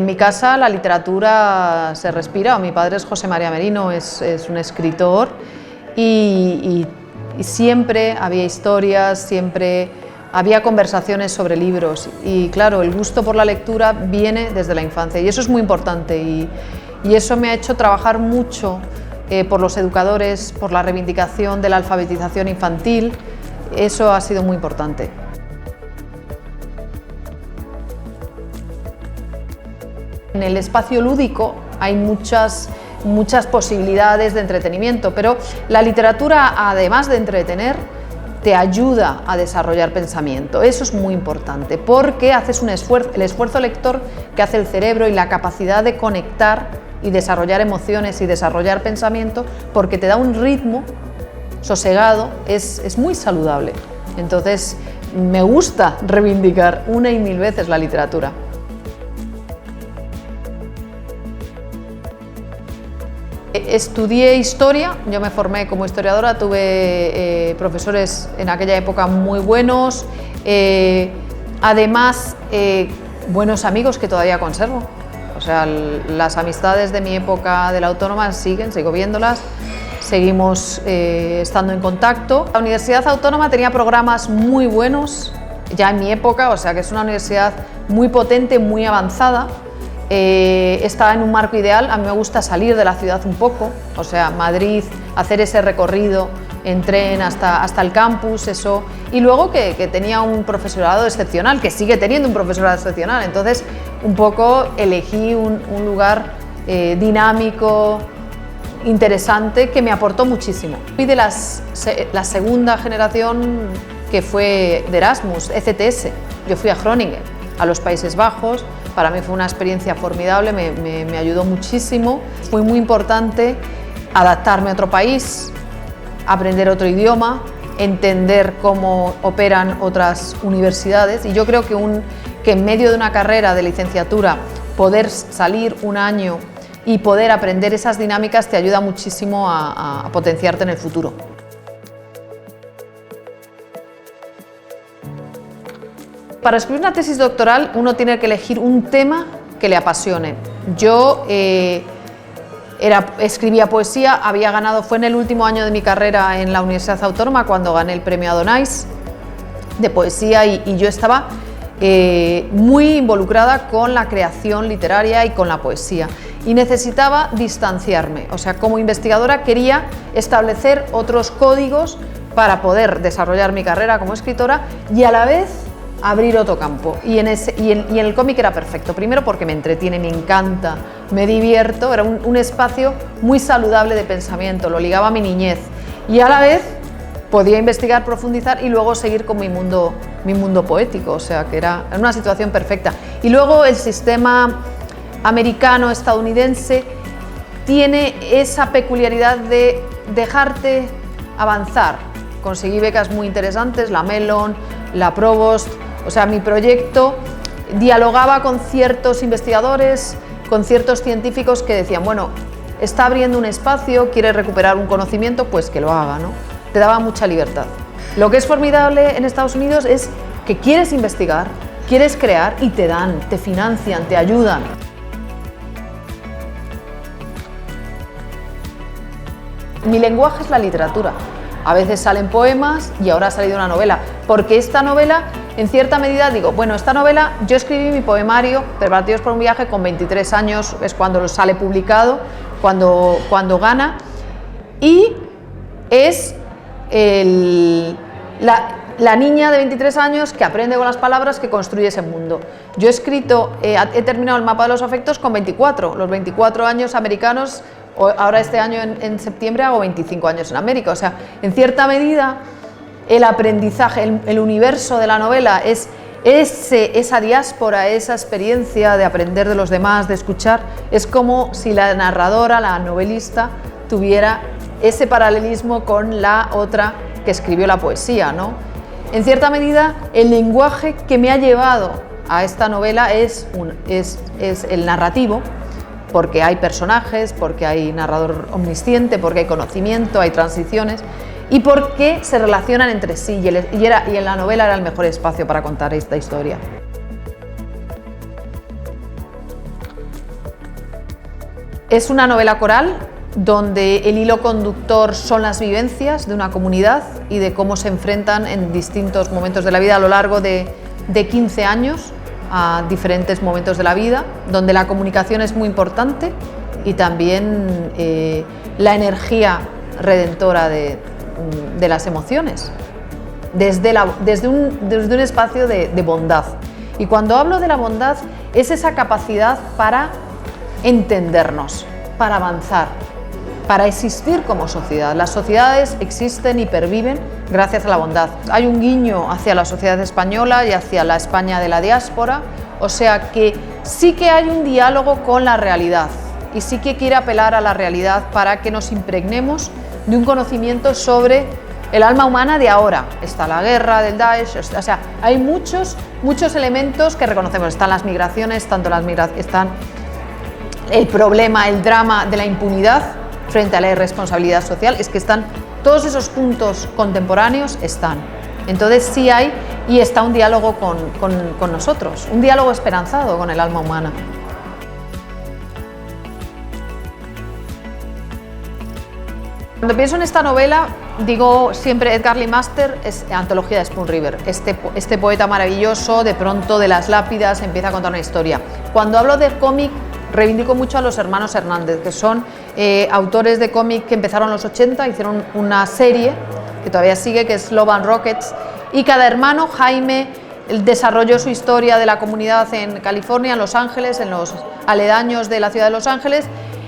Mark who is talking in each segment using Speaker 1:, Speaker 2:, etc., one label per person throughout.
Speaker 1: mi casa la literatura se respira. Mi padre es José María Merino, es un escritor y siempre había historias, siempre había conversaciones sobre libros y claro, el gusto por la lectura viene desde la infancia y eso es muy importante y eso me ha hecho trabajar mucho por los educadores, por la reivindicación de la alfabetización infantil, eso ha sido muy importante. En el espacio lúdico hay muchas posibilidades de entretenimiento, pero la literatura, además de entretener, te ayuda a desarrollar pensamiento. Eso es muy importante, porque haces el esfuerzo lector que hace el cerebro y la capacidad de conectar y desarrollar emociones y desarrollar pensamiento, porque te da un ritmo sosegado, es muy saludable. Entonces, me gusta reivindicar una y mil veces la literatura. Estudié historia, yo me formé como historiadora, tuve profesores en aquella época muy buenos, además buenos amigos que todavía conservo, o sea, las amistades de mi época de la Autónoma sigo viéndolas, seguimos estando en contacto. La Universidad Autónoma tenía programas muy buenos ya en mi época, o sea que es una universidad muy potente, muy avanzada. Está en un marco ideal. A mí me gusta salir de la ciudad un poco, o sea, Madrid, hacer ese recorrido en tren hasta el campus, eso, y luego que tenía un profesorado excepcional, que sigue teniendo un profesorado excepcional, entonces un poco elegí un lugar dinámico, interesante, que me aportó muchísimo. Fui de la segunda generación que fue de Erasmus, ECTS, yo fui a Groningen, a los Países Bajos. Para mí fue una experiencia formidable, me ayudó muchísimo. Fue muy importante adaptarme a otro país, aprender otro idioma, entender cómo operan otras universidades y yo creo que en medio de una carrera de licenciatura poder salir un año y poder aprender esas dinámicas te ayuda muchísimo a potenciarte en el futuro. Para escribir una tesis doctoral uno tiene que elegir un tema que le apasione. Yo escribía poesía, fue en el último año de mi carrera en la Universidad Autónoma cuando gané el premio Adonais de poesía y yo estaba muy involucrada con la creación literaria y con la poesía y necesitaba distanciarme, o sea, como investigadora quería establecer otros códigos para poder desarrollar mi carrera como escritora y a la vez abrir otro campo y en el cómic era perfecto, primero porque me entretiene, me encanta, me divierto, era un espacio muy saludable de pensamiento, lo ligaba a mi niñez y a la vez podía investigar, profundizar y luego seguir con mi mundo poético, o sea que era una situación perfecta. Y luego el sistema americano, estadounidense, tiene esa peculiaridad de dejarte avanzar. Conseguí becas muy interesantes, la Mellon, la Provost. O sea, mi proyecto dialogaba con ciertos investigadores, con ciertos científicos que decían, bueno, está abriendo un espacio, quiere recuperar un conocimiento, pues que lo haga, ¿no? Te daba mucha libertad. Lo que es formidable en Estados Unidos es que quieres investigar, quieres crear y te dan, te financian, te ayudan. Mi lenguaje es la literatura. A veces salen poemas y ahora ha salido una novela, porque esta novela, en cierta medida, digo, bueno, esta novela, yo escribí mi poemario, Preparativos para un viaje, con 23 años, es cuando sale publicado, cuando gana, y es la niña de 23 años que aprende con las palabras, que construye ese mundo. Yo he terminado el mapa de los afectos con 24, los 24 años americanos. Ahora este año en septiembre hago 25 años en América, o sea, en cierta medida el aprendizaje, el universo de la novela es esa diáspora, esa experiencia de aprender de los demás, de escuchar, es como si la narradora, la novelista, tuviera ese paralelismo con la otra que escribió la poesía, ¿no? En cierta medida el lenguaje que me ha llevado a esta novela es el narrativo, porque hay personajes, porque hay narrador omnisciente, porque hay conocimiento, hay transiciones y porque se relacionan entre sí y en la novela era el mejor espacio para contar esta historia. Es una novela coral donde el hilo conductor son las vivencias de una comunidad y de cómo se enfrentan en distintos momentos de la vida a lo largo de 15 años a diferentes momentos de la vida, donde la comunicación es muy importante y también la energía redentora de las emociones, desde un espacio de bondad. Y cuando hablo de la bondad es esa capacidad para entendernos, para avanzar, para existir como sociedad. Las sociedades existen y perviven gracias a la bondad. Hay un guiño hacia la sociedad española y hacia la España de la diáspora, o sea que sí que hay un diálogo con la realidad y sí que quiere apelar a la realidad para que nos impregnemos de un conocimiento sobre el alma humana de ahora. Está la guerra del Daesh, o sea, hay muchos elementos que reconocemos. Están las migraciones, están el problema, el drama de la impunidad frente a la irresponsabilidad social, es que están todos esos puntos contemporáneos están. Entonces sí hay y está un diálogo con nosotros, un diálogo esperanzado con el alma humana. Cuando pienso en esta novela, digo siempre Edgar Lee Master, es antología de Spoon River. Este poeta maravilloso, de pronto de las lápidas, empieza a contar una historia. Cuando hablo de cómic, reivindico mucho a los hermanos Hernández, que son autores de cómic que empezaron en los 80, hicieron una serie que todavía sigue, que es Love and Rockets, y cada hermano, Jaime, desarrolló su historia de la comunidad en California, en Los Ángeles, en los aledaños de la ciudad de Los Ángeles,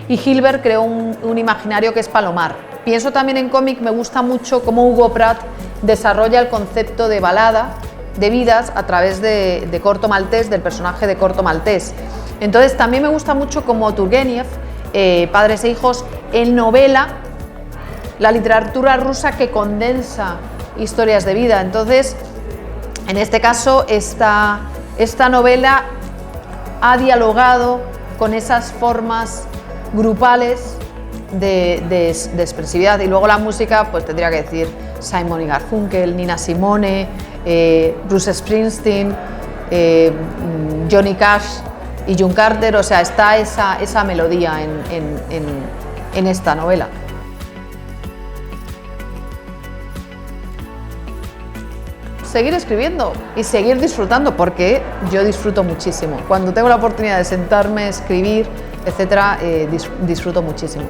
Speaker 1: y Gilbert creó un imaginario que es Palomar. Pienso también en cómic, me gusta mucho cómo Hugo Pratt desarrolla el concepto de balada de vidas a través de Corto Maltés, del personaje de Corto Maltés. Entonces también me gusta mucho como Turgenev, Padres e hijos, en novela, la literatura rusa que condensa historias de vida. Entonces, en este caso, esta novela ha dialogado con esas formas grupales de expresividad. Y luego la música, pues tendría que decir Simon y Garfunkel, Nina Simone, Bruce Springsteen, Johnny Cash y June Carter, o sea, está esa melodía en esta novela. Seguir escribiendo y seguir disfrutando, porque yo disfruto muchísimo. Cuando tengo la oportunidad de sentarme, escribir, etcétera, disfruto muchísimo.